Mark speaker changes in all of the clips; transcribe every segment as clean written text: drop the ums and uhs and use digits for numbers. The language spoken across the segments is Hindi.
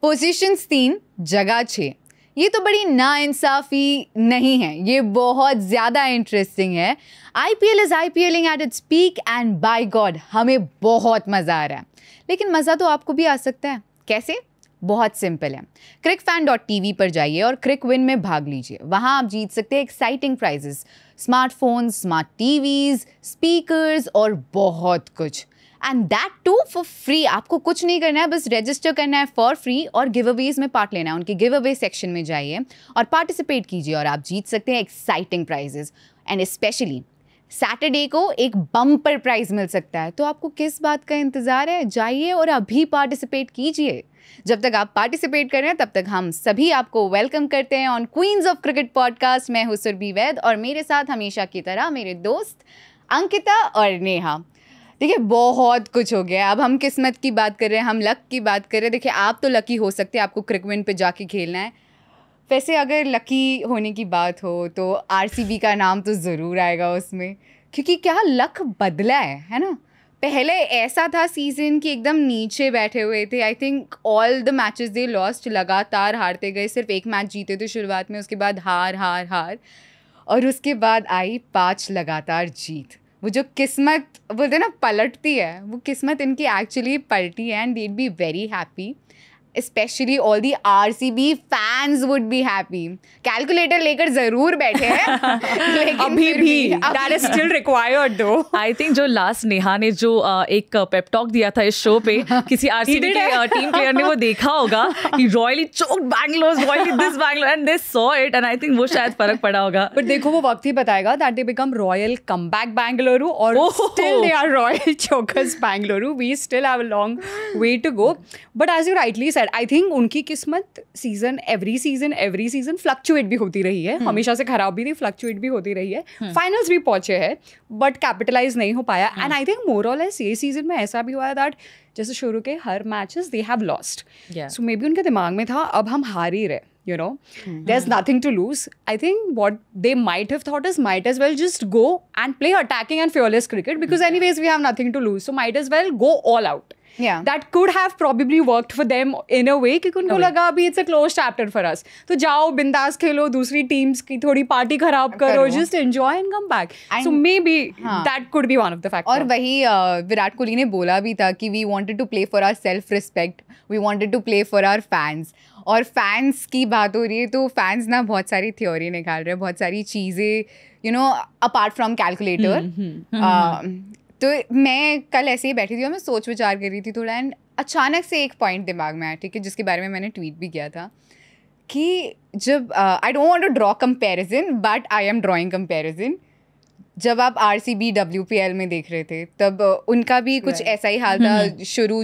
Speaker 1: पोजीशंस 3, जगह 6। ये तो बड़ी नाइंसाफ़ी नहीं है, ये बहुत ज़्यादा इंटरेस्टिंग है। IPL is IPLing at its peak and by God हमें बहुत मज़ा आ रहा है। लेकिन मज़ा तो आपको भी आ सकता है। कैसे? बहुत सिंपल है। crickfan.tv पर जाइए और क्रिक विन में भाग लीजिए। वहाँ आप जीत सकते हैं exciting prizes, smartphones, smart TVs, speakers और बहुत कुछ। And that too for free. आपको कुछ नहीं करना है, बस रजिस्टर करना है फॉर फ्री और गिव अवेज में पार्ट लेना है। उनके गिव अवे सेक्शन में जाइए और पार्टिसिपेट कीजिए और आप जीत सकते हैं exciting prices. And specially Saturday को एक बम्पर प्राइज मिल सकता है। तो आपको किस बात का इंतज़ार है? जाइए और अभी पार्टिसिपेट कीजिए। जब तक आप पार्टिसिपेट कर रहे हैं तब तक हम सभी आपको वेलकम करते हैं on Queens of Cricket podcast. मैं हूं सुरभि वैद और मेरे साथ हमेशा की तरह मेरे दोस्त अंकिता और नेहा। देखिए, बहुत कुछ हो गया। अब हम किस्मत की बात कर रहे हैं, हम लक की बात कर रहे हैं। देखिए, आप तो लकी हो सकते हैं, आपको क्रिक विन पे जाके खेलना है। वैसे अगर लकी होने की बात हो तो RCB का नाम तो ज़रूर आएगा उसमें, क्योंकि क्या लक बदला है ना। पहले ऐसा था सीज़न कि एकदम नीचे बैठे हुए थे। I think all the matches they lost, लगातार हारते गए। सिर्फ एक मैच जीते थे शुरुआत में, उसके बाद हार और उसके बाद आई 5 लगातार जीत। वो जो किस्मत बोलते हैं ना पलटती है, वो किस्मत इनकी एक्चुअली पलटी है। And they'd be very happy, especially all the RCB fans would be happy. Calculator लेकर जरूर बैठे हैं लेकिन
Speaker 2: अभी भी that is still required though.
Speaker 3: I think जो लास्ट नेहा ने जो एक पेप टॉक दिया था इस शो पे, किसी RCB के टीम प्लेयर ने वो देखा होगा कि royally choked Bangalore, royally this Bangalore and they saw it and I think वो शायद फर्क पड़ा होगा।
Speaker 2: But देखो, वो वक्त ही बताएगा that they become Royal Comeback Bengaluru or still they are Royal Chokers Bengaluru. We still have a long way to go. But as you rightly said, I think उनकी किस्मत every season फ्लक्चुएट भी होती रही है। हमेशा से खराब भी थी, फ्लक्चुएट भी होती रही है। फाइनल्स भी पहुंचे हैं बट कैपिटलाइज नहीं हो पाया। एंड आई थिंक मोर और लेस ये सीजन में ऐसा भी हुआ है दैट जैसे शुरू के हर matches they have lost, so may be उनके दिमाग में था अब हम हार ही रहे, you know, there's nothing to lose. I think what they might have thought is might as well just go and play attacking and fearless cricket because anyways we have nothing to lose, so might as well go all out.
Speaker 1: Yeah.
Speaker 2: That could have probably worked for them in a way क्योंकि उनको लगा अभी it's a closed chapter for us, तो जाओ बिंदास खेलो, दूसरी टीम्स की थोड़ी पार्टी खराब करो, just enjoy and come back. So maybe that could be one of the factors.
Speaker 1: और वही विराट कोहली ने बोला भी था कि we wanted to play for our self respect, we wanted to play for our fans. और फैंस की बात हो रही है तो फैंस ना बहुत सारी थ्योरी निकाल रहे हैं, बहुत सारी चीज़ें, you know, apart from calculator. तो मैं कल ऐसे ही बैठी थी और मैं सोच विचार कर रही थी थोड़ा, एंड अचानक से एक पॉइंट दिमाग में आया, ठीक है, जिसके बारे में मैंने ट्वीट भी किया था कि जब I don't want to draw comparison but I am drawing comparison. जब आप RCB WPL में देख रहे थे तब उनका भी कुछ ऐसा ही हाल था। शुरू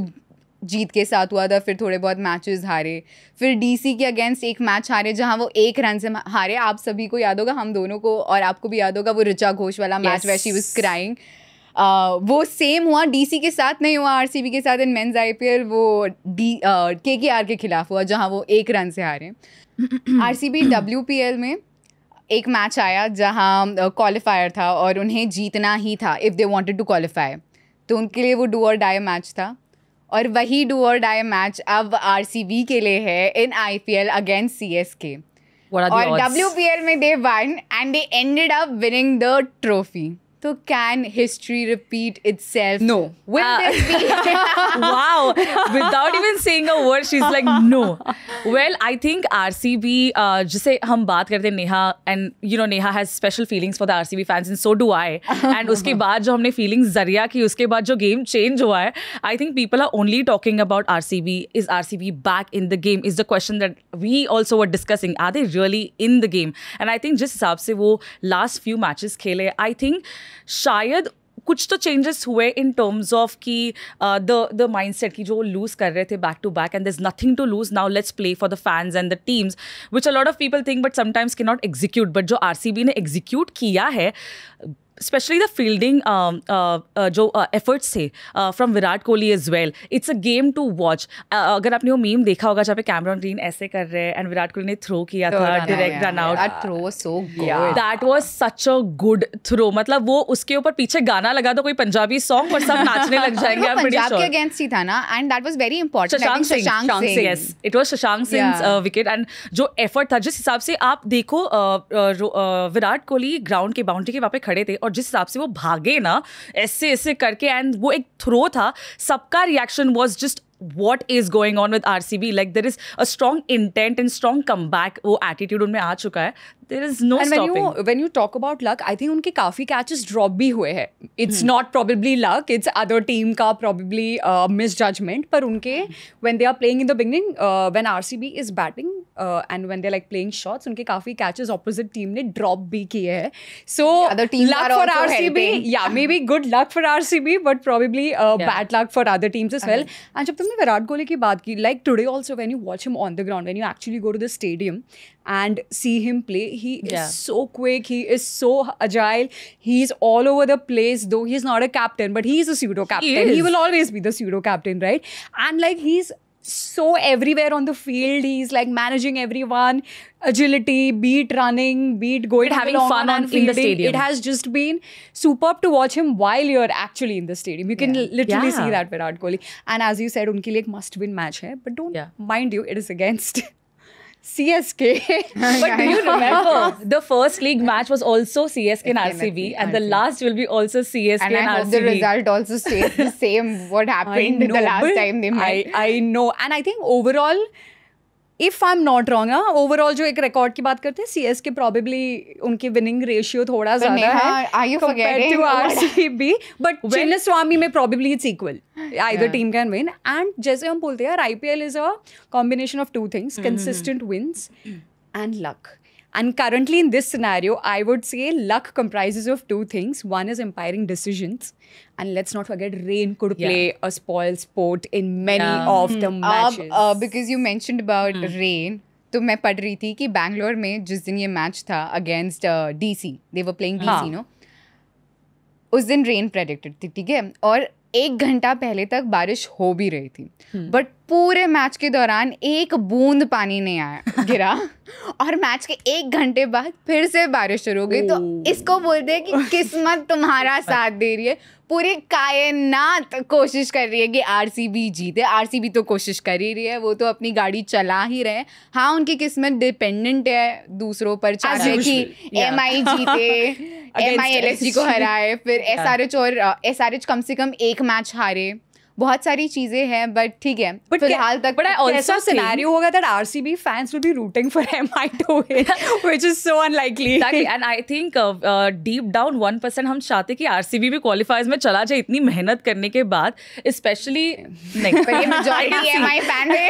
Speaker 1: जीत के साथ हुआ था, फिर थोड़े बहुत मैचेस हारे, फिर DC के अगेंस्ट एक मैच हारे जहां वो 1 रन से हारे। आप सभी को याद होगा, हम दोनों को, और आपको भी याद होगा वो ऋचा घोष वाला match where she was crying। वो सेम हुआ DC के साथ, नहीं हुआ RCB के साथ इन मेंस IPL, वो KKR के खिलाफ हुआ जहां वो 1 रन से हारे। RCB WPL में एक मैच आया जहां क्वालिफायर था और उन्हें जीतना ही था if they wanted to qualify, तो उनके लिए वो डू और डाई मैच था। और वही डू और डाई मैच अब RCB के लिए है इन IPL अगेंस्ट CSK। और WPL में they won and they ended up winning the trophy. So can history repeat itself?
Speaker 2: No.
Speaker 1: Will this be?
Speaker 3: Wow. Without even saying a word, she's like, no. Well, I think RCB, जिसे हम बात करते हैं Neha, and you know, Neha has special feelings for the RCB fans and so do I. And उसके बाद जो हमने feelings जरिया की, उसके बाद जो game change हुआ है, I think people are only talking about RCB. Is RCB back in the game? Is the question that we also were discussing. Are they really in the game? And I think जिस हिसाब से वो last few matches खेले, I think शायद कुछ तो चेंजेस हुए इन टर्म्स ऑफ कि द माइंडसेट की जो लूज कर रहे थे back to back, and there is nothing to lose, now let's play for the fans and the teams, which a lot of people think but sometimes can not execute. But जो RCB ने एग्जीक्यूट किया है, especially the fielding जो efforts थे from Virat Kohli as well. It's a game to watch. अगर आपने वो मीम देखा होगा जहाँ पे कैमरॉन ग्रीन ऐसे कर रहे हैं and विराट कोहली ने थ्रो किया था direct run out.
Speaker 1: That throw was so good.
Speaker 3: That was such a good throw. मतलब वो उसके ऊपर पीछे गाना लगा दो कोई पंजाबी सॉन्ग और सब नाचने लग जाएंगे. I'm pretty
Speaker 1: Punjab
Speaker 3: sure.
Speaker 1: के अगेंस्ट ही था ना, and that was very important.
Speaker 3: Shashank Singh,
Speaker 1: yes.
Speaker 3: It was Shashank Singh wicket and जो एफर्ट था जिस हिसाब से आप देखो विराट कोहली ग्राउंड के बाउंड्री के वहाँ पे खड़े थे और जिस हिसाब से वो भागे ना ऐसे ऐसे करके एंड वो एक थ्रो था, सबका reaction was just what is going on with RCB. Like there is a strong intent and strong comeback वो attitude उनमें आ चुका है. There is no
Speaker 2: and
Speaker 3: stopping.
Speaker 2: when you talk about luck, I think उनके काफी catches drop भी हुए हैं. It's not probably luck, it's other team का probably misjudgment. पर उनके when they are playing in the beginning, when RCB is batting and when they're like playing shots, उनके काफी catches opposite team ने drop भी किए हैं. So
Speaker 1: other teams
Speaker 2: luck
Speaker 1: are
Speaker 2: for
Speaker 1: also
Speaker 2: RCB,
Speaker 1: helping.
Speaker 2: yeah, maybe good luck for RCB, but probably bad luck for other teams as well. And जब तुमने विराट कोहली की बात की, like today also when you watch him on the ground, when you actually go to the stadium and see him play, he is so quick, he is so agile, he's all over the place, though he's not a captain, but he's a pseudo captain. He will always be the pseudo captain, right? And like he's so everywhere on the field, he's like managing everyone, agility, beat running, beat going,
Speaker 3: having
Speaker 2: long
Speaker 3: fun
Speaker 2: and
Speaker 3: in the
Speaker 2: fielding.
Speaker 3: stadium.
Speaker 2: It has just been superb to watch him while you're actually in the stadium. You can literally see that Virat Kohli. And as you said, उनके लिए एक must-win match है, but don't mind you, it is against CSK.
Speaker 3: But do you remember the first league match was also CSK and RCB, and the last will be also CSK and
Speaker 1: I hope
Speaker 3: RCB.
Speaker 1: the result also stays the same what happened the last time they met.
Speaker 2: I know, and I think overall, if I'm not wrong, overall जो एक record की बात करते हैं, CSK probably उनकी winning ratio थोड़ा ज़्यादा है
Speaker 1: are you
Speaker 2: compared
Speaker 1: forgetting
Speaker 2: to RCB, but Chinnaswamy में probably it's equal. Either team can win. And जैसे हम बोलते हैं, IPL is a combination of two things: consistent wins and luck. And currently in this scenario, I would say luck comprises of two things. One is umpiring decisions. And let's not forget, rain could play a spoil sport in many of the matches.
Speaker 1: Because you mentioned about rain, तो मैं पढ़ रही थी कि बैंगलोर में जिस दिन ये मैच था against DC, they were playing DC, no? उस दिन रेन प्रेडिक्टेड थी, ठीक है, और 1 घंटा पहले तक बारिश हो भी रही थी, बट पूरे मैच के दौरान एक बूंद पानी नहीं आया गिरा और मैच के 1 घंटे बाद फिर से बारिश शुरू हो गई. तो इसको बोलते हैं कि किस्मत तुम्हारा साथ दे रही है. पूरी कायनात कोशिश कर रही है कि RCB जीते. RCB तो कोशिश कर ही रही है, वो तो अपनी गाड़ी चला ही रहे हैं. हाँ, उनकी किस्मत डिपेंडेंट है दूसरों पर, चाहे कि MI जीते, MI LSG को हराए, फिर SRH और SRH कम से कम एक मैच हारे. बहुत सारी चीजें हैं, बट ठीक है, फिलहाल तक.
Speaker 2: But I also scenario होगा that RCB fans will be rooting for MI to win, which is so unlikely.
Speaker 3: Exactly, and I think deep down 1% हम चाहते कि RCB भी qualifiers में चला जाए इतनी मेहनत करने के बाद, especially नहीं.
Speaker 1: पर ये majority MI fan है,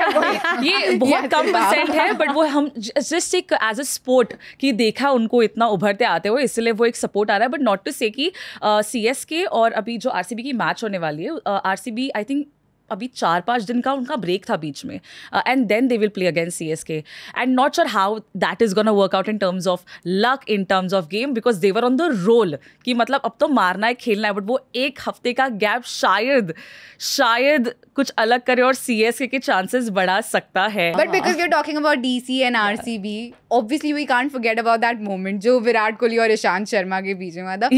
Speaker 3: ये बहुत कम परसेंट है, बट वो हम just एक as a sport कि देखा उनको इतना उभरते आते हुए, इसलिए वो एक सपोर्ट आ रहा है. बट नॉट टू से कि CSK और अभी जो RCB की मैच होने वाली है, RCB आई थिंक अभी 4-5 दिन का उनका ब्रेक था बीच में, and then they will play against CSK, and not sure how that is gonna work out in terms of luck, in terms of game, because they were on the roll कि मतलब अब तो मारना है, खेलना है, बट वो 1 हफ्ते का गैप शायद कुछ अलग करे और CSK के चांसेस बढ़ा सकता है.
Speaker 1: But because we're talking about DC and RCB, obviously we can't forget about that moment जो विराट कोहली और ईशांत शर्मा के बीच में हुआ था.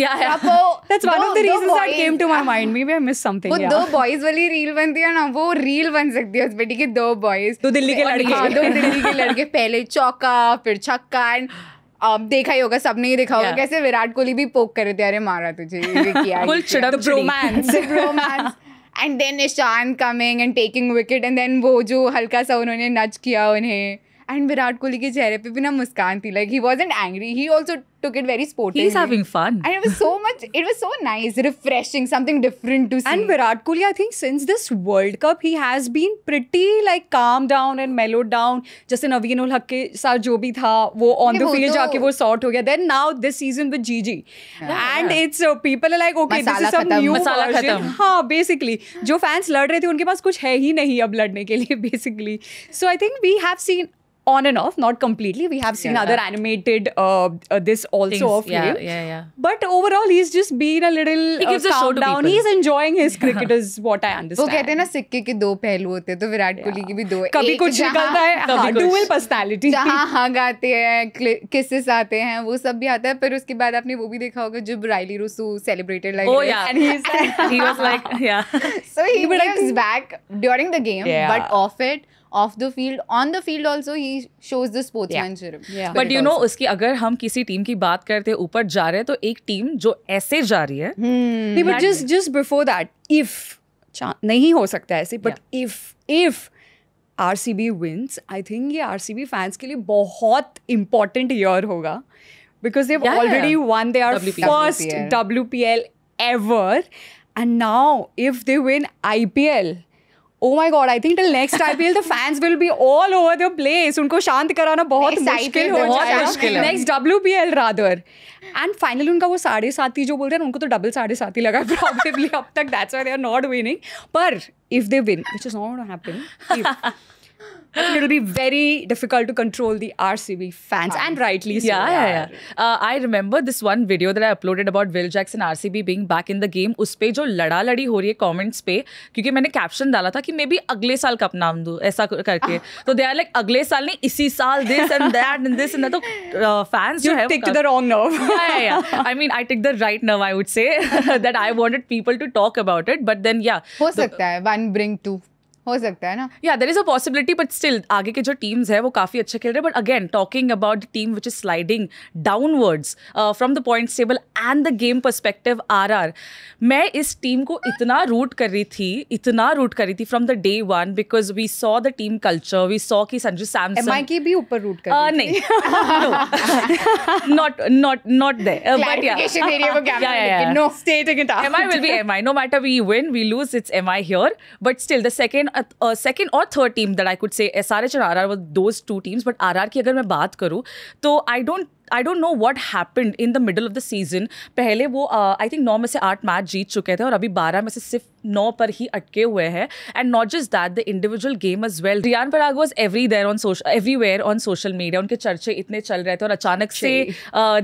Speaker 2: That's one of the reasons that came to my mind. Maybe I missed something.
Speaker 1: वो 2 बॉयज वाली रील बनती है ना, वो रील बन सकती है उस पे, ठीक है, 2 बॉयज,
Speaker 2: 2 दिल्ली के लड़के.
Speaker 1: हाँ, 2 दिल्ली के लड़के, पहले चौका फिर छक्का. एंड देखा ही होगा, सबने ही देखा होगा कैसे विराट कोहली भी पोक कर रहे थे, अरे मारा तुझे, ये किया,
Speaker 3: फुल चिड़प
Speaker 1: bromance. And then Ishan coming and taking wicket, and then वो जो हल्का सा उन्होंने नच किया उन्हें, and विराट कोहली के चेहरे पे भी ना मुस्कान थी, like he wasn't angry, he also took it very sportively.
Speaker 3: He's having fun.
Speaker 1: And it was so nice, refreshing, something different to see.
Speaker 2: And Virat Kohli, I think since this World Cup, he has been pretty like calm down and mellowed down. जैसे नवीन उल हक के साथ जो भी था, वो on the field जाके वो sort हो गया. Then now this season with Gigi. And it's people are like, okay, this is some new version. हाँ, basically. जो fans लड़ रहे थे, उनके पास कुछ है ही नहीं अब लड़ने के लिए, basically. So I think we have seen on and off, not completely. We have seen other animated this also
Speaker 3: Things,
Speaker 2: of him.
Speaker 3: yeah.
Speaker 2: But overall, he's just been a little
Speaker 3: He gives a show
Speaker 2: calmed
Speaker 3: to
Speaker 2: down.
Speaker 3: people.
Speaker 2: He's enjoying his cricket, is what I
Speaker 1: वो
Speaker 2: understand.
Speaker 1: कहते हैं ना सिक्के के दो पहलू होते हैं, तो विराट कोहली की भी दो है.
Speaker 2: कभी
Speaker 1: एक
Speaker 2: कुछ निकलता है, हाँ, dual personality.
Speaker 1: जहाँ हग आते हैं, किसेस आते हैं, वो सब भी आता है. पर उसके बाद आपने वो भी देखा होगा जब Rilee Rossouw celebrated like
Speaker 3: Oh yeah,
Speaker 2: And he's
Speaker 3: he was like, yeah.
Speaker 1: so he gives back during the game,
Speaker 2: Yeah.
Speaker 1: but off the field, on the field also he shows the sportsmanship.
Speaker 2: Yeah.
Speaker 3: But you know, उसकी अगर हम किसी टीम की बात करते हैं ऊपर जा रहे हैं, तो एक टीम जो ऐसे जा रही है,
Speaker 2: नहीं, but just before that, if नहीं हो सकता ऐसे, but if RCB wins, I think ये RCB fans के लिए बहुत important year होगा, because they've already won their first WPL ever, and now if they win IPL, oh my god, I think till next IPL the fans will be all over the place. उनको शांत कराना बहुत मुश्किल हो जाएगा. Next WPL rather. And finally उनका वो 7.5 जो बोल रहे हैं, उनको तो डबल 7.5 लगा probably अब तक. That's why they are not winning. But if they win, which is not going to happen, it will be very difficult to control the RCB fans, and rightly so.
Speaker 3: Yeah. I remember this one video that I uploaded about Will Jacks and RCB being back in the game. उस पे जो लड़ी हो रही है comments पे, क्योंकि मैंने caption डाला था कि मैं भी अगले साल कप नाम दूँ ऐसा करके. तो they are like अगले साल नहीं, इसी साल this and that and this and that. तो fans जो है
Speaker 2: You ticked the wrong nerve.
Speaker 3: yeah. I mean, I ticked the right nerve, I would say, that I wanted people to talk about it. But then yeah,
Speaker 1: हो सकता है 1 bring 2 हो सकता है ना.
Speaker 3: Yeah, there is a possibility, but still आगे के जो teams है वो काफी अच्छे खेल रहे हैं. But again, talking about the team which is sliding downwards from the points table and the game perspective, RR, मैं इस team को इतना root कर रही थी from the day one, because we saw the team culture, we saw कि संजू सैमसन
Speaker 2: MI की भी ऊपर root कर रही थी.
Speaker 3: नहीं, not there. But yeah,
Speaker 1: Clarification दे रही है वो camera
Speaker 3: yeah.
Speaker 1: No,
Speaker 2: Stating it up.
Speaker 3: MI will be MI. No matter we win, we lose, it's MI here. But still, the second or third team that I could say, SRH and RR were those two teams. But RR की अगर मैं बात करूँ, तो I don't know what happened in the middle of the season. पहले वो I think 9 में से 8 मैच जीत चुके थे और अभी 12 में से सिर्फ 9 पर ही अटके हुए हैं. And not just that, the individual game as well. Riyan Parag was everywhere on social media. उनके चर्चे इतने चल रहे थे और अचानक से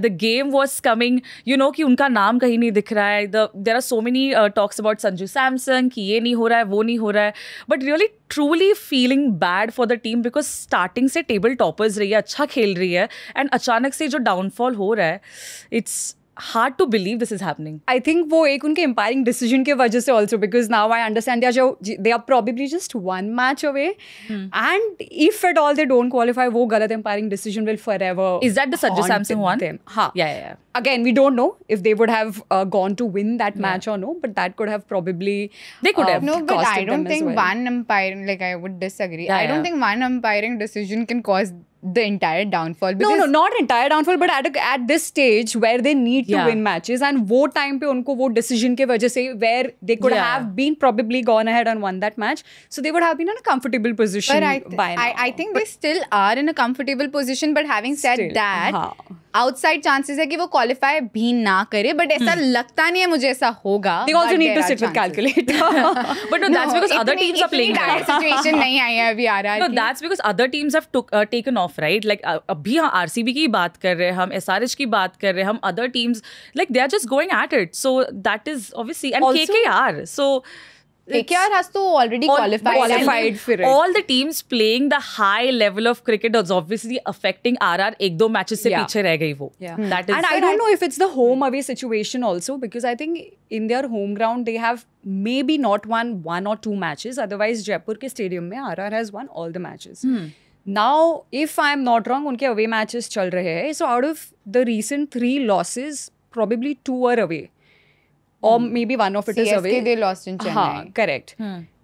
Speaker 3: the game was coming, you know, कि उनका नाम कहीं नहीं दिख रहा है. There are so many talks about Sanju Samson कि ये नहीं हो रहा है, वो नहीं हो रहा है. But really truly feeling bad for the team, because starting से table toppers रही है, अच्छा खेल रही है, and अचानक से जो downfall हो रहा है, it's hard to believe this is happening.
Speaker 2: I think वो एक उनके umpiring decision के वजह से also, because now I understand they are probably just 1 match away, and if at all they don't qualify, वो गलत umpiring decision will forever.
Speaker 3: Is that the Sanju Samson one?
Speaker 2: Them. हाँ.
Speaker 3: Yeah.
Speaker 2: Again, we don't know if they would have gone to win that match or no, but that could have probably
Speaker 3: They could have.
Speaker 1: No, but
Speaker 2: costed
Speaker 1: I don't
Speaker 2: them as
Speaker 1: think
Speaker 2: well.
Speaker 1: one umpiring, like I would disagree.
Speaker 3: Yeah,
Speaker 1: I don't
Speaker 3: yeah.
Speaker 1: think one umpiring decision can cause the entire downfall. Because
Speaker 2: No, not entire downfall, but at this stage where they need to
Speaker 3: Yeah.
Speaker 2: win matches, and वो time पे उनको वो decision के वजह से where they could
Speaker 3: Yeah.
Speaker 2: have been probably gone ahead and won that match, so they would have been in a comfortable position
Speaker 1: But
Speaker 2: by now.
Speaker 1: I think they still are in a comfortable position. But having said
Speaker 2: Still,
Speaker 1: that,
Speaker 2: हाँ.
Speaker 1: outside chances है कि वो qualify भी ना करे. But ऐसा लगता नहीं है मुझे ऐसा होगा.
Speaker 2: They also
Speaker 1: but
Speaker 2: need to
Speaker 1: there are
Speaker 2: sit with
Speaker 1: chances.
Speaker 2: calculator.
Speaker 3: But no, that's because other
Speaker 1: इतनी-
Speaker 3: teams are playing
Speaker 1: इतनी
Speaker 3: well.
Speaker 1: dire situation नहीं आई है अभी RR
Speaker 3: No,
Speaker 1: की.
Speaker 3: that's because other teams have taken off, right? Like अभी हम RCB की बात कर रहे हैं, हम SRH की बात कर रहे हैं, हम other teams, like they are just going at it. So that is obviously, and
Speaker 2: Also-
Speaker 3: KKR. So
Speaker 1: KKR has to already qualified.
Speaker 2: qualified for it.
Speaker 3: all the teams playing the high level of cricket is obviously affecting RR. 1-2 matches से
Speaker 2: Yeah.
Speaker 3: पीछे रह गई वो.
Speaker 2: Yeah.
Speaker 3: That is.
Speaker 2: And I don't know if it's the home away situation also, because I think in their home ground they have maybe not won 1 or 2 matches. Otherwise, Jaipur के stadium में RR has won all the matches. Now, if I'm not wrong, उनके away matches चल रहे हैं. So out of the recent 3 losses, probably 2 are away. Or maybe one of it is away.
Speaker 1: CSK they lost in Chennai.
Speaker 2: हाँ, correct.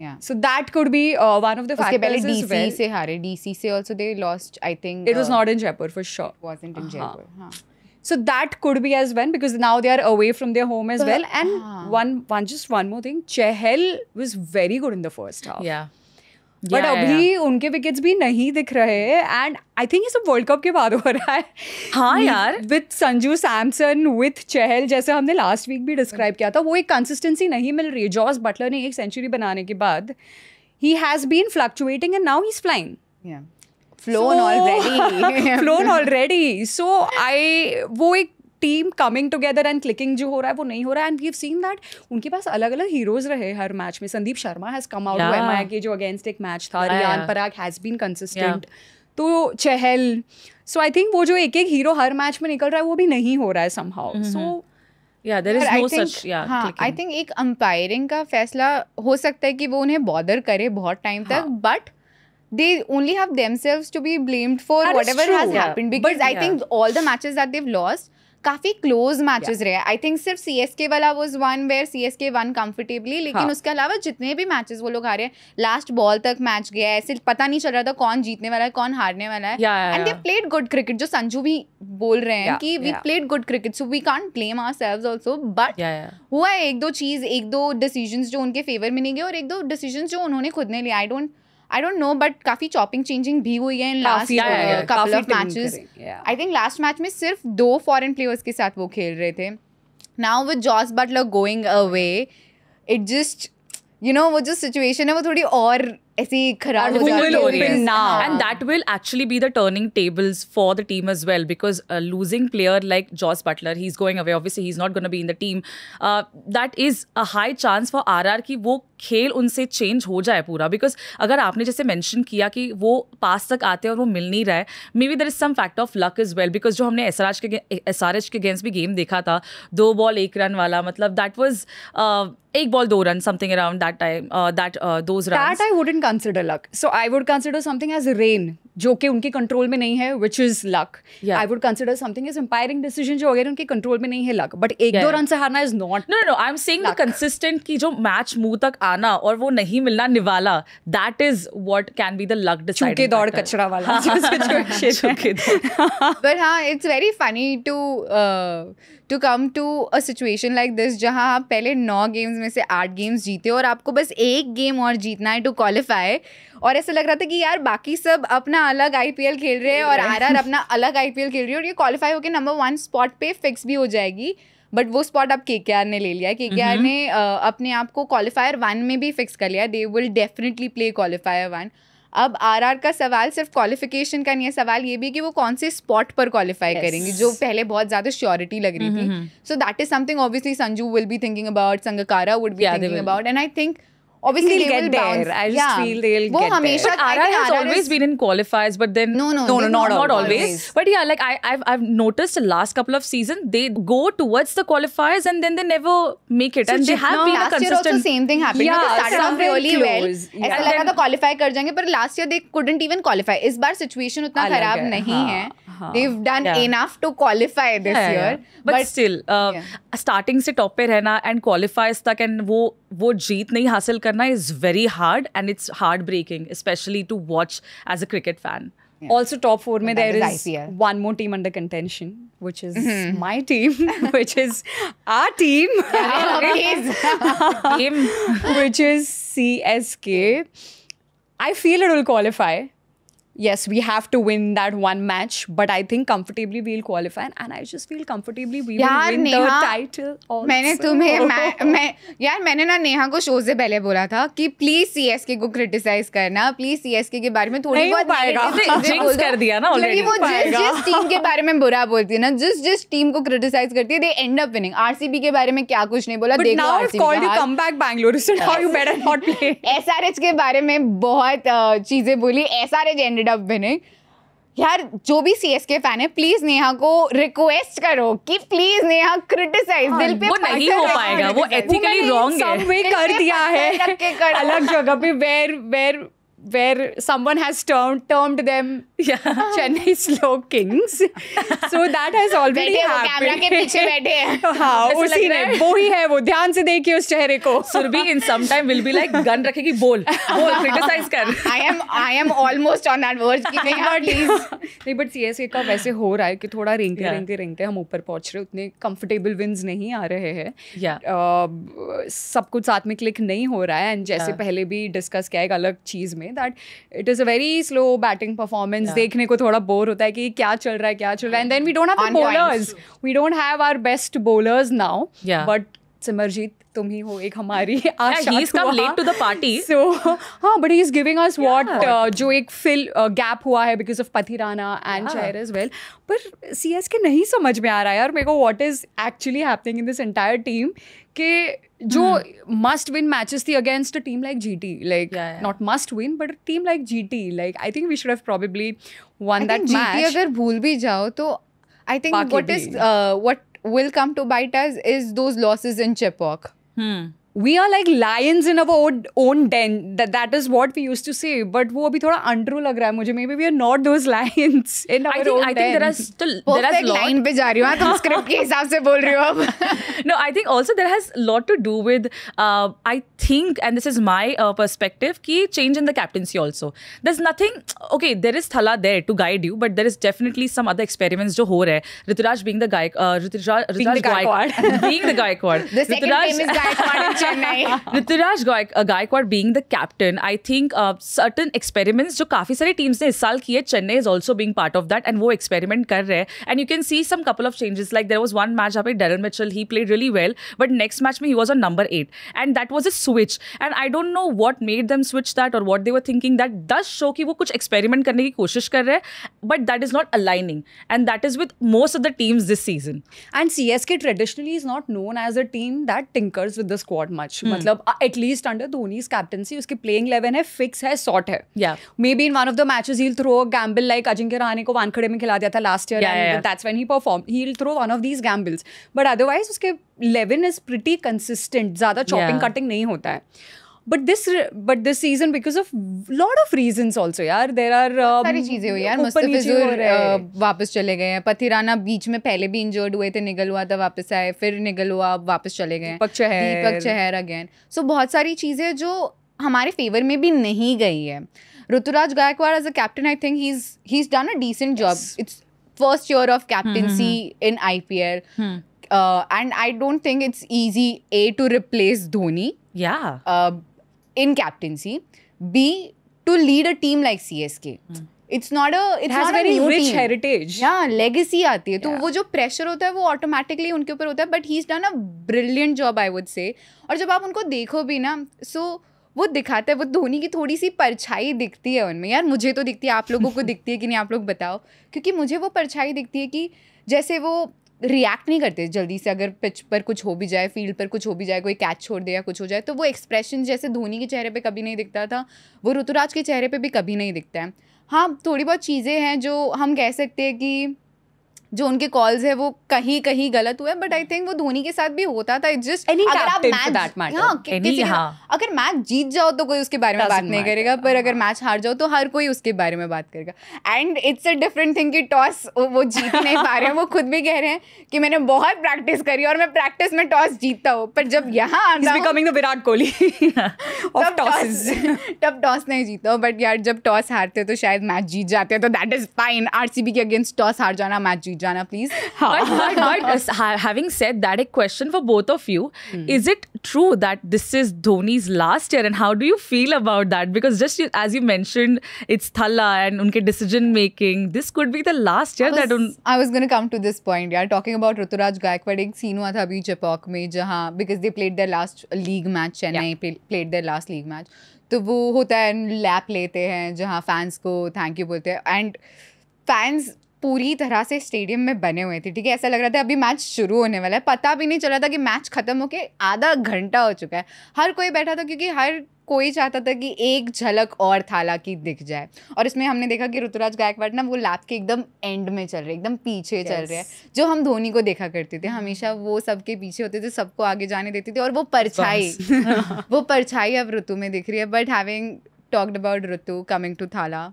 Speaker 1: Yeah.
Speaker 2: So that could be one of the
Speaker 1: उसके पहले
Speaker 2: factors as
Speaker 1: DC
Speaker 2: well.
Speaker 1: से हारे. DC से also they lost. I think
Speaker 2: It was not in Jaipur for sure.
Speaker 1: wasn't in Jaipur. हाँ.
Speaker 2: So that could be as well, because now they are away from their home as well. And one more thing, Chahal was very good in the first half.
Speaker 3: Yeah.
Speaker 2: But अभी उनके विकेट्स भी नहीं दिख रहे हैं, एंड आई थिंक ये सब वर्ल्ड कप के बाद हो रहा है.
Speaker 3: हाँ यार.
Speaker 2: विथ संजू सैमसन, विथ चहल, जैसे हमने लास्ट वीक भी डिस्क्राइब किया था, वो एक कंसिस्टेंसी नहीं मिल रही है. जॉस बटलर ने एक सेंचुरी बनाने के बाद he has been fluctuating and now he is flying.
Speaker 1: Yeah. flown already.
Speaker 2: Flown already. So वो एक team coming together and clicking जो हो रहा है वो नहीं हो रहा है. And we have seen that उनके पास अलग अलग हीरोज रहे हर मैच में. Sandeep Sharma has come out MI के जो अगेंस्ट एक मैच था. Riyan Parag has been consistent. तो चहल. सो आई थिंक वो जो एक एक हीरो हर मैच में निकल रहा है वो भी नहीं हो रहा है somehow. So
Speaker 3: Yeah, there is no such
Speaker 1: I think एक अंपायरिंग का फैसला हो सकता है कि वो उन्हें बॉदर करे बहुत टाइम तक, but they only have themselves to be blamed for whatever has happened, because I think all the matches that they've lost काफी क्लोज मैचेस रहे. आई थिंक सिर्फ CSK वाला was one where CSK won comfortably, लेकिन उसके अलावा जितने भी मैचेस वो लोग हारे हैं, लास्ट बॉल तक मैच गया, ऐसे पता नहीं चल रहा था कौन जीतने वाला है कौन हारने वाला है. And they played good cricket, जो संजू भी बोल रहे हैं कि we played good cricket, so we can't blame ourselves also. But हुआ है एक दो डिसीजंस जो उनके फेवर में नहीं गए और एक दो डिसीजंस जो उन्होंने खुद ने लिया. I don't know, but काफी चॉपिंग चेंजिंग भी हुई है in last couple of matches. I think last match में सिर्फ 2 foreign players के साथ वो खेल रहे थे. Now with Joss Butler going away, it just, you know, वो जो situation है वो थोड़ी और ऐसी खराब हो जाती है now.
Speaker 3: And that will actually be the turning tables for the team as well, because a losing player like Joss Butler, he's going away, obviously he's not going to be in the team. That is a high chance for RR कि वो खेल उनसे चेंज हो जाए पूरा. बिकॉज अगर आपने जैसे मेंशन किया कि वो पास तक आते हैं और वो मिल नहीं रहा है, maybe there is some factor of luck as well. Because जो हमने SRH के अगेंस्ट भी गेम देखा था, 2 बॉल 1 रन वाला, मतलब that was 1 ball 2 run, something around that time, those runs.
Speaker 2: That I wouldn't consider luck. So I would consider something as rain, जो कि उनके कंट्रोल में नहीं है, which is luck. I would consider something as umpiring decision, जो अगर उनके कंट्रोल में नहीं है, लक. बट 1-2 रन से हारना is not.
Speaker 3: No I am saying the consistent की जो मैच मुंह तक आना और वो नहीं मिलना निवाला, that is what can be the luck deciding.
Speaker 2: चुके दौड़ कचरा वाला
Speaker 1: बट हाँ, it's very funny to come to a situation like this, जहाँ आप पहले 9 गेम्स में से 8 गेम्स जीते और आपको बस 1 गेम और जीतना है टू क्वालिफाई. और ऐसा लग रहा था कि यार बाकी सब अपना अलग IPL खेल रहे हैं और RR अपना अलग IPL खेल रही है और ये क्वालिफाई होकर नंबर 1 स्पॉट पे फिक्स भी हो जाएगी. बट वो स्पॉट अब KKR ने ले लिया है. KKR ने अपने आप को क्वालिफायर 1 में भी फिक्स कर लिया. They will definitely play qualifier 1. अब RR का सवाल सिर्फ क्वालिफिकेशन का नहीं है, सवाल ये भी कि वो कौन से स्पॉट पर क्वालिफाई करेंगे, जो पहले बहुत ज़्यादा श्योरिटी लग रही थी. So that is something obviously Sanju will be thinking about, Sangakkara would be thinking about, and I think obviously
Speaker 2: they'll get there. I just feel they'll get there.
Speaker 3: But RR has always been in qualifiers, but then
Speaker 1: no,
Speaker 3: not always. But yeah, like I've noticed the last couple of seasons they go towards the qualifiers and then they never make it. So and they have been
Speaker 1: last
Speaker 3: consistent.
Speaker 1: Year also same thing happened.
Speaker 2: Yeah,
Speaker 1: they started off really well. ऐसा लगा था qualify कर जाएंगे, पर last year they couldn't even qualify. इस बार situation उतना खराब नहीं है. They've done enough to qualify this year.
Speaker 3: But still, starting से top पे रहना and qualifiers तक and वो जीत नहीं हासिल करना is very hard, and it's heartbreaking, especially to watch as a cricket fan.
Speaker 2: Yeah. Also top 4 mein there is one more team under contention, which is my team, which is our team, which is CSK. I feel it will qualify. Yes, we have to win that one match, but I think comfortably we'll qualify, and I just feel comfortably we will win the title also.
Speaker 1: मैंने ना नेहा को शो से पहले बोला था कि प्लीज CSK को क्रिटिसाइज करना, प्लीज CSK के बारे में थोड़ी बहुत
Speaker 3: जिंक्स कर दिया ना ऑलरेडी.
Speaker 1: वो जिस टीम के बारे में बुरा बोलती है ना, जिस टीम को क्रिटिसाइज करती है, दे एंड अप विनिंग. RCB के बारे में क्या कुछ नहीं बोला,
Speaker 2: देखो now I've called you comeback Bangalore, so now you better not play.
Speaker 1: SRH के बारे में बहुत चीजें बोली. SRH ended up winning. यार जो भी CSK फैन है, प्लीज नेहा को रिक्वेस्ट करो कि प्लीज नेहा क्रिटिसाइज. दिल पे
Speaker 3: वो नहीं हो पाएगा, वो एथिकली रॉन्ग है.
Speaker 2: सब वे कर दिया है अलग जगह पे, where someone has termed them Chennai Slow Kings. So that has already happened.
Speaker 1: Camera के पीछे बैठे हैं.
Speaker 2: हाँ, उसी ने, वो ही है, वो ध्यान से देखिए उस चेहरे को.
Speaker 3: Surbi in some time will be like gun रखेगी, बोल criticize कर.
Speaker 1: I am almost on that verge कि
Speaker 2: नहीं, but CSK का वैसे हो रहा है कि थोड़ा रेंगते हम ऊपर पहुंच रहे, उतने कंफर्टेबल विन्स नहीं आ रहे हैं. सब कुछ साथ में क्लिक नहीं हो रहा है. एंड जैसे पहले भी डिस्कस किया एक अलग चीज में, that it is a very slow batting performance. देखने को थोड़ा बोर होता है कि क्या चल रहा है. And then we don't have the bowlers. We don't have our best bowlers now. But Simarjeet तुम ही हो एक हमारी
Speaker 3: he's come late to the party.
Speaker 2: So हाँ, but he's giving us what जो एक fill gap हुआ है because of Pathirana and Chahar as well. पर CSK नहीं समझ में आ रहा है यार मेरे को what is actually happening in this entire team कि जो must win matches थी against a team like GT, like not must win but a team like GT, like I think we should have probably won that match.
Speaker 1: GT अगर भूल भी जाओ तो I think what will come to bite us is those losses in Chepauk.
Speaker 2: We are like lions in our own den. That is what we used to say. But वो अभी थोड़ा untrue लग रहा है मुझे. Maybe we are not those lions in our own den.
Speaker 3: I think there are still
Speaker 1: perfect line पे जा रही हो तुम script के हिसाब से बोल रही हो अब.
Speaker 3: No, I think also there has a lot to do with I think, and this is my perspective, कि change in the captaincy also. There's nothing. Okay, there is Thala there to guide you, but there is definitely some other experiments जो हो रहे हैं. Rituraj being the guy, Rituraj being the Gaikwad.
Speaker 1: The second famous Gaikwad in Chennai.
Speaker 3: Rituraj Gaikwad being the captain, I think certain experiments जो काफी सारी teams ने इस साल किए, Chennai is also being part of that, and वो experiment कर रहे हैं. And you can see some couple of changes. Like there was one match जहाँ पे Daryl Mitchell, he played really well, but next match में he was on number 8, and that was a switch. And I don't know what made them switch that or what they were thinking. That does show कि वो कुछ experiment करने की कोशिश कर रहे हैं, but that is not aligning, and that is with most of the teams this season.
Speaker 2: And CSK traditionally is not known as a team that tinkers with the squad much. मतलब at least under Dhoni's captaincy उसके playing 11 है, fix है, sort है.
Speaker 3: Yeah.
Speaker 2: Maybe in one of the matches he'll throw a gamble like Ajinkya Rahane को वानखड़े में खिला दिया था last year, and that's when he performed. He'll throw one of these gambles. But otherwise उसके 11 is pretty consistent. ज़्यादा chopping cutting नहीं होता है. But this season, because of lot of reasons also, यार there are
Speaker 1: सारी चीजें हुई यार. मुस्तफिजुर वापस चले गए हैं. पथिराना बीच में पहले भी इंजर्ड हुए थे, निगल हुआ था, वापस आए, फिर निगल हुआ, वापस चले गए. दीपक चहर अगेन. सो बहुत सारी चीजें जो हमारे फेवर में भी नहीं गई है. Ruturaj Gaikwad as a captain, I think he's done a decent job. It's first year of captaincy in IPL. And I don't think it's easy to replace Dhoni.
Speaker 3: Yeah.
Speaker 1: In captaincy, B, to lead a team like CSK. It's not a
Speaker 2: very
Speaker 1: new
Speaker 2: rich
Speaker 1: team.
Speaker 2: heritage.
Speaker 1: Yeah, legacy आती है. तो वो जो pressure होता है वो automatically उनके ऊपर होता है. But he's done a brilliant job, I would say. और जब आप उनको देखो भी ना, so वो दिखाता है, वो धोनी की थोड़ी सी परछाई दिखती है उनमें. यार मुझे तो दिखती है, आप लोगों को दिखती है कि नहीं, आप लोग बताओ. क्योंकि मुझे वो परछाई दिखती है कि जैसे वो रिएक्ट नहीं करते जल्दी से. अगर पिच पर कुछ हो भी जाए, फील्ड पर कुछ हो भी जाए, कोई कैच छोड़ दे या कुछ हो जाए, तो वो एक्सप्रेशन जैसे धोनी के चेहरे पे कभी नहीं दिखता था, वो ऋतुराज के चेहरे पे भी कभी नहीं दिखता है. हाँ, थोड़ी बहुत चीज़ें हैं जो हम कह सकते हैं कि जो उनके कॉल्स है वो कहीं कहीं गलत हुए, बट आई थिंक वो धोनी के साथ भी होता था. जस्ट अगर मैच जीत जाओ तो कोई उसके बारे में बात नहीं करेगा, पर अगर मैच हार जाओ तो हर कोई उसके बारे में बात करेगा. And it's a different thing कि टॉस वो जीत नहीं पा रहे हैं. वो खुद भी कह रहे हैं कि मैंने बहुत प्रैक्टिस करी और मैं प्रैक्टिस में टॉस जीतता हूँ, पर जब यहाँ आता हूँ
Speaker 2: विराट कोहली
Speaker 1: तब टॉस नहीं जीता हूँ. बट यार जब टॉस हारते तो शायद मैच जीत जाते हैं, तो दैट इज फाइन. RCB के अगेंस्ट टॉस हार जाना, मैच जीत जाना, please.
Speaker 3: But having said that, a question for both of you: is it true that this is Dhoni's last year, and how do you feel about that? Because just as you mentioned, it's Thalla and unke decision making. This could be the last year
Speaker 1: I was going to come to this point. यार talking about ऋतुराज गायकवाड़, एक सीन हुआ था अभी चेपॉक में जहाँ because they played their last league match, Chennai played their last league match. तो वो होता है, लैप लेते हैं जहाँ फैंस को थैंक यू बोलते हैं, एंड फैंस पूरी तरह से स्टेडियम में बने हुए थे. ठीक है, ऐसा लग रहा था अभी मैच शुरू होने वाला है. पता भी नहीं चला था कि मैच खत्म होके आधा घंटा हो चुका है. हर कोई बैठा था क्योंकि हर कोई चाहता था कि एक झलक और थाला की दिख जाए. और इसमें हमने देखा कि ऋतुराज गायकवाड़ ना वो लैप के एकदम एंड में चल रहे, एकदम पीछे चल रहे हैं. जो हम धोनी को देखा करते थे हमेशा, वो सबके पीछे होते थे, सबको आगे जाने देते थे. और वो परछाई अब ऋतु में दिख रही है. But having talked about Ritu, coming to Thala,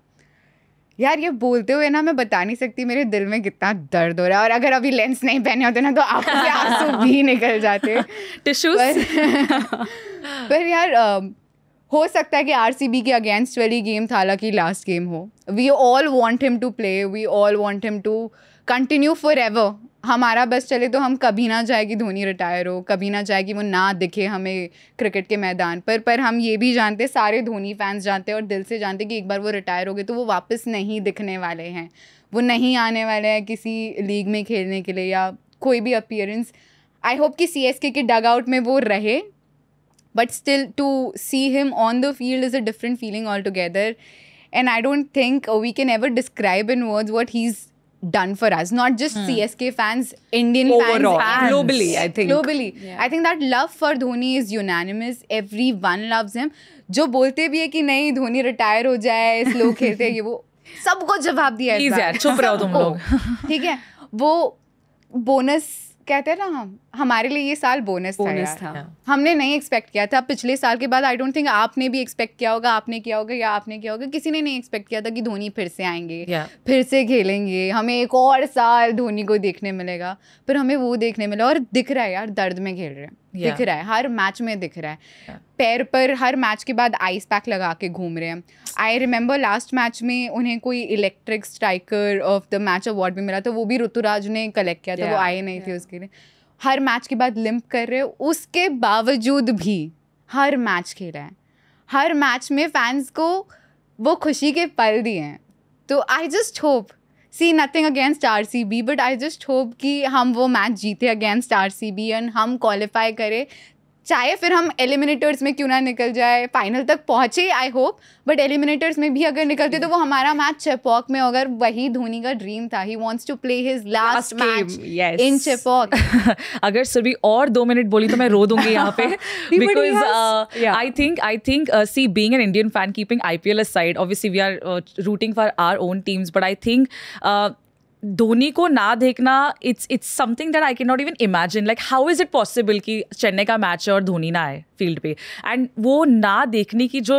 Speaker 1: यार ये बोलते हुए ना मैं बता नहीं सकती मेरे दिल में कितना दर्द हो रहा है. और अगर अभी लेंस नहीं पहने होते ना तो आंखों से आंसू भी निकल जाते.
Speaker 3: टिश्यूज.
Speaker 1: पर यार हो सकता है कि RCB के अगेंस्ट वाली गेम थाला की लास्ट गेम हो. We all want him to play, we all want him to continue forever. हमारा बस चले तो हम कभी ना चाहे कि धोनी रिटायर हो, कभी ना चाहे कि वो ना दिखे हमें क्रिकेट के मैदान पर हम ये भी जानते, सारे धोनी फैंस जानते और दिल से जानते कि एक बार वो रिटायर हो गए तो वो वापस नहीं दिखने वाले हैं. वो नहीं आने वाले हैं किसी लीग में खेलने के लिए या कोई भी अपीयरेंस. आई होप कि CSK के डग आउट में वो रहे, but still to see him on the field is a different feeling altogether, and I don't think we can ever describe in words what he's done for us, not just CSK fans, Indian
Speaker 2: Overall,
Speaker 1: fans,
Speaker 2: globally, I think.
Speaker 1: globally. I think that love for Dhoni is unanimous. Everyone loves him. जो बोलते भी है कि नहीं धोनी रिटायर हो जाए, स्लो खेलते हैं, ये वो सबको जवाब दिया है इस
Speaker 3: Please
Speaker 1: बार।
Speaker 3: यार, चुप रहो तुम लोग।
Speaker 1: ठीक है, वो बोनस कहते हैं ना, हमारे लिए ये साल बोनस था। हमने नहीं एक्सपेक्ट किया था। पिछले साल के बाद आई डोंट थिंक आपने भी एक्सपेक्ट किया होगा, आपने किया होगा या आपने किया होगा, किसी ने नहीं एक्सपेक्ट किया था कि धोनी फिर से आएंगे, फिर से खेलेंगे, हमें एक और साल धोनी को देखने मिलेगा। पर हमें वो देखने मिला और दिख रहा है यार, दर्द में खेल रहे हैं, दिख रहा है, हर मैच में दिख रहा है। पैर पर हर मैच के बाद आइस पैक लगा के घूम रहे हैं। आई रिमेंबर लास्ट मैच में उन्हें कोई electric striker of the match award भी मिला था, वो भी ऋतुराज ने कलेक्ट किया था, वो आए नहीं थे उसके लिए। हर मैच के बाद लिम्प कर रहे हो, उसके बावजूद भी हर मैच खेला है, हर मैच में फैंस को वो खुशी के पल दिए हैं। तो I just hope, see nothing against RCB, but I just hope कि हम वो मैच जीते अगेंस्ट RCB एंड हम क्वालिफाई करें, चाहे फिर हम एलिमिनेटर्स में क्यों ना निकल जाए, फाइनल तक पहुँचे आई होप, बट एलिमिनेटर्स में भी अगर निकलते तो वो हमारा मैच चेपॉक में, अगर वही धोनी का ड्रीम था, he wants to play his last match in Chepauk.
Speaker 3: अगर सुरभि और 2 मिनट बोली तो मैं रो दूंगी यहाँ पे, because I think see, being an Indian fan, keeping IPL aside, obviously we are rooting for our own teams, but I think Dhoni को ना देखना, it's something that I cannot even imagine. Like how is it possible कि चेन्नई का मैच है और धोनी ना आए फील्ड पे, एंड वो ना देखने की जो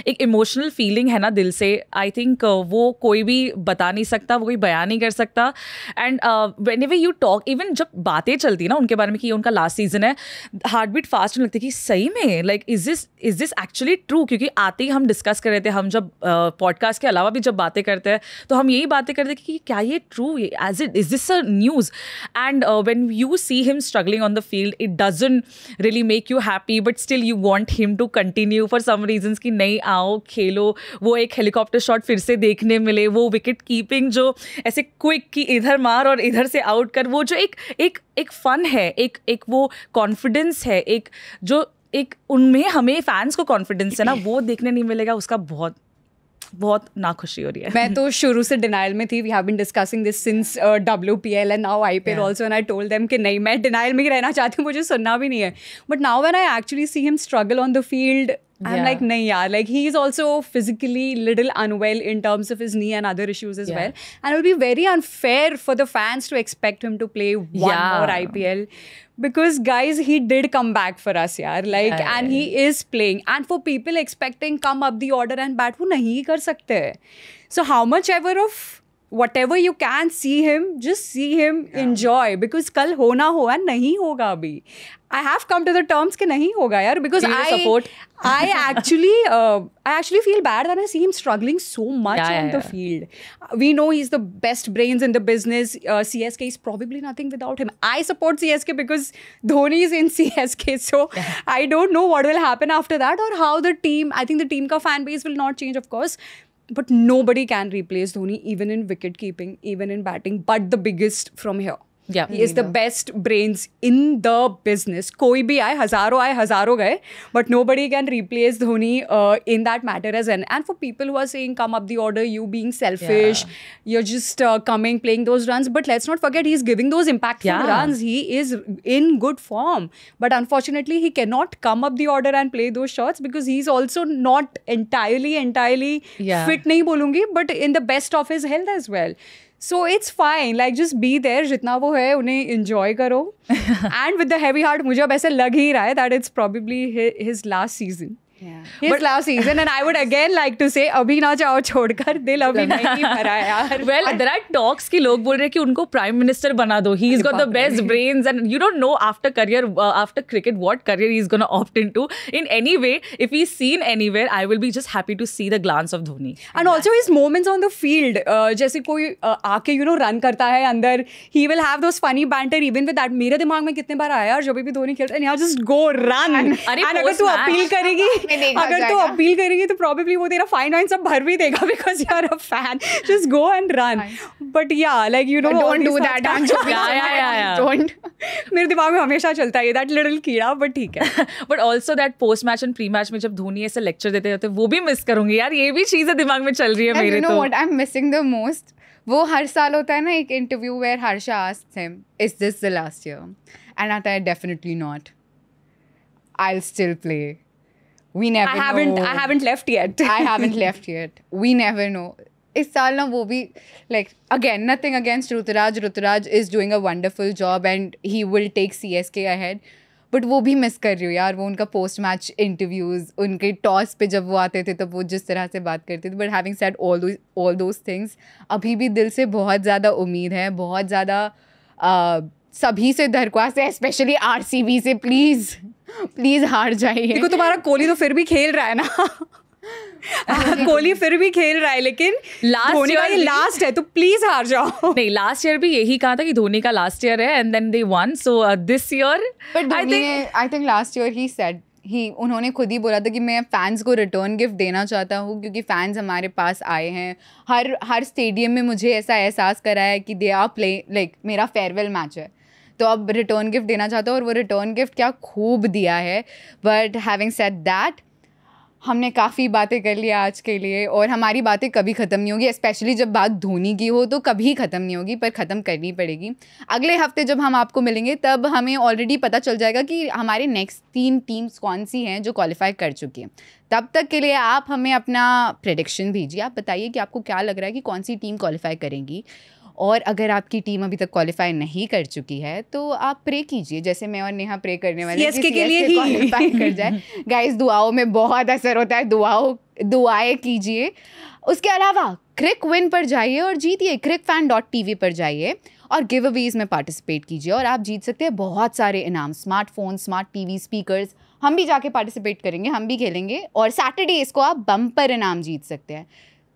Speaker 3: एक इमोशनल फीलिंग है ना दिल से, आई थिंक वो कोई भी बता नहीं सकता, वो कोई बयान नहीं कर सकता। And whenever you talk, even जब बातें चलती है ना उनके बारे में कि ये उनका लास्ट सीजन है, हार्ट बीट फास्ट होने लगती है कि सही में like is this actually true. क्योंकि आते ही हम डिस्कस कर रहे थे, हम जब पॉडकास्ट के अलावा भी जब बातें करते हैं तो हम यही बातें करते हैं कि क्या ये true, as it is this a news. And when you see him struggling on the field, it doesn't really make you happy, but still you want him to continue for some reasons कि नहीं आओ खेलो, वो एक हेलीकॉप्टर शॉट फिर से देखने मिले, वो विकेट कीपिंग जो ऐसे क्विक कि इधर मार और इधर से आउट कर, वो जो एक फन है, एक वो कॉन्फिडेंस है, एक जो एक उनमें हमें फैंस को कॉन्फिडेंस है ना, वो देखने नहीं मिलेगा, उसका बहुत बहुत नाखुशी हो रही है।
Speaker 2: मैं तो शुरू से डिनाइल में थी। We have been discussing this since WPL and now IPL also, and I told them कि नहीं, मैं डिनाइल में ही रहना चाहती हूँ, मुझे सुनना भी नहीं है। But now when I actually see him struggle on the field, I'm like, nahi yaar, like he is also physically little unwell in terms of his knee and other issues as well. And it will be very unfair for the fans to expect him to play one more IPL. Because guys, he did come back for us, yaar. Like, and he is playing. And for people expecting come up the order and bat, वो नहीं कर सकते. So how much ever of whatever you can see him, just see him, enjoy. Because कल होना हो and नहीं होगा अभी. I have come to the terms कि नहीं होगा यार, because I actually feel bad that I see him struggling so much on the field. We know he's the best brains in the business. CSK is probably nothing without him. I support CSK because Dhoni is in CSK, so I don't know what will happen after that or how the team, I think the team ka fan base will not change, of course. But nobody can replace Dhoni, even in wicket keeping, even in batting, but the biggest from here.
Speaker 3: Yeah,
Speaker 2: he is the best brains in the business. कोई भी आए हजारों गए, but nobody can replace Dhoni in that matter as an. And for people who are saying come up the order, you being selfish, you're just coming playing those runs. But let's not forget he's giving those impactful runs. He is in good form, but unfortunately he cannot come up the order and play those shots because he's also not entirely fit नहीं बोलूँगी, but in the best of his health as well. So it's fine, like just be there, जितना वो है उन्हें enjoy करो. And with the heavy heart, मुझे अब ऐसा लग ही रहा है that it's probably his last season. His last season, and I would again like to say, अभी ना जाओ छोड़कर, दिल अभी नहीं भरा यार.
Speaker 3: Well, there are talks कि लोग बोल रहे हैं कि उनको प्राइम मिनिस्टर बना दो. He's got the best brains, and you don't know after cricket what career he's gonna opt into. In any way, if he's seen anywhere, I will be just happy to see the glance of Dhoni.
Speaker 2: And also his moments on the field, जैसे कोई आके run करता है अंदर, he will have those funny banter even with that. मेरे दिमाग में कितने बार आया यार जब भी धोनी खेलता है, यार just go run. and अगर तू अपील करेगी
Speaker 1: देखा
Speaker 2: अगर तो
Speaker 1: जाएगा।
Speaker 2: अपील करेगी तो probably वो तेरा फाइन वाइन सब भर भी देगा because you are a fan. Just go and run. But yeah, like you know, all
Speaker 1: Don't
Speaker 2: these
Speaker 1: do that,
Speaker 2: stuff-
Speaker 1: Anju.
Speaker 3: Yeah.
Speaker 1: Don't.
Speaker 2: मेरे दिमाग में हमेशा चलता है that little कीड़ा, but ठीक है.
Speaker 3: But also that post match and pre match में जब धोनी ऐसे लेक्चर देते रहते वो भी मिस करूंगी यार, ये भी चीजें दिमाग में चल रही है
Speaker 1: And
Speaker 3: मेरे
Speaker 1: you know
Speaker 3: तो।
Speaker 1: what I'm missing the most? वो हर साल होता है ना एक interview where Harsha asks him, "Is this the last year?" And आता है, "Definitely not. I'll still play. We never know.
Speaker 2: I haven't left yet.
Speaker 1: I haven't left yet. We never know." इस साल ना वो भी like again nothing against Ruturaj. Ruturaj is doing a wonderful job and he will take CSK ahead. But वो भी मिस कर रही हूँ यार, वो उनका पोस्ट मैच इंटरव्यूज़, उनके टॉस पे जब वो आते थे तब वो जिस तरह से बात करते थे. But having said all those things, अभी भी दिल से बहुत ज़्यादा उम्मीद है, बहुत ज़्यादा सभी से दरख्वास्त है, स्पेशली RCB से, प्लीज़ हार जाइए.
Speaker 2: देखो तुम्हारा कोहली तो फिर भी खेल रहा है ना. कोहली फिर भी खेल रहा है, लेकिन धोनी का ये लास्ट है तो प्लीज हार जाओ.
Speaker 3: नहीं, लास्ट ईयर भी यही कहा था कि धोनी का लास्ट ईयर है and then they won. So this year
Speaker 1: but I think last year he said, उन्होंने खुद ही बोला था कि मैं फैंस को रिटर्न गिफ्ट देना चाहता हूँ क्योंकि फैंस हमारे पास आए हैं, हर स्टेडियम में मुझे ऐसा एहसास कराया है कि दे आर प्ले लाइक मेरा फेयरवेल मैच है, तो अब रिटर्न गिफ्ट देना चाहता हूँ. और वो रिटर्न गिफ्ट क्या खूब दिया है. बट हैविंग सेड दैट, हमने काफ़ी बातें कर लिया आज के लिए और हमारी बातें कभी ख़त्म नहीं होगी, स्पेशली जब बात धोनी की हो तो कभी ख़त्म नहीं होगी, पर ख़त्म करनी पड़ेगी. अगले हफ्ते जब हम आपको मिलेंगे तब हमें ऑलरेडी पता चल जाएगा कि हमारे नेक्स्ट 3 टीम्स कौन सी हैं जो क्वालिफाई कर चुकी हैं. तब तक के लिए आप हमें अपना प्रेडिक्शन भेजिए, आप बताइए कि आपको क्या लग रहा है कि कौन सी टीम क्वालिफाई करेंगी. और अगर आपकी टीम अभी तक क्वालिफाई नहीं कर चुकी है तो आप प्रे कीजिए, जैसे मैं और नेहा प्रे करने वाले हैं कि
Speaker 2: CSK के लिए ही
Speaker 1: क्वालिफाई कर जाए. गाइस, दुआओं में बहुत असर होता है, दुआएं कीजिए. उसके अलावा क्रिक विन पर जाइए और जीतिए. crickfan.tv पर जाइए और गिव अवेज में पार्टिसिपेट कीजिए और आप जीत सकते हैं बहुत सारे इनाम, स्मार्टफोन, स्मार्ट टीवी, स्पीकर्स. हम भी जाके पार्टिसिपेट करेंगे, हम भी खेलेंगे और सैटरडे इसको आप बम्पर इनाम जीत सकते हैं.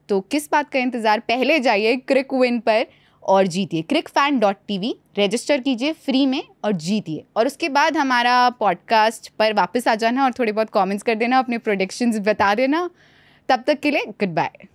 Speaker 1: तो किस बात का इंतज़ार, पहले जाइए क्रिक विन पर और जीतिए. crickfan.tv रजिस्टर कीजिए फ्री में और जीतिए. और उसके बाद हमारा पॉडकास्ट पर वापस आ जाना और थोड़े बहुत कमेंट्स कर देना, अपने प्रेडिक्शंस बता देना. तब तक के लिए गुड बाय.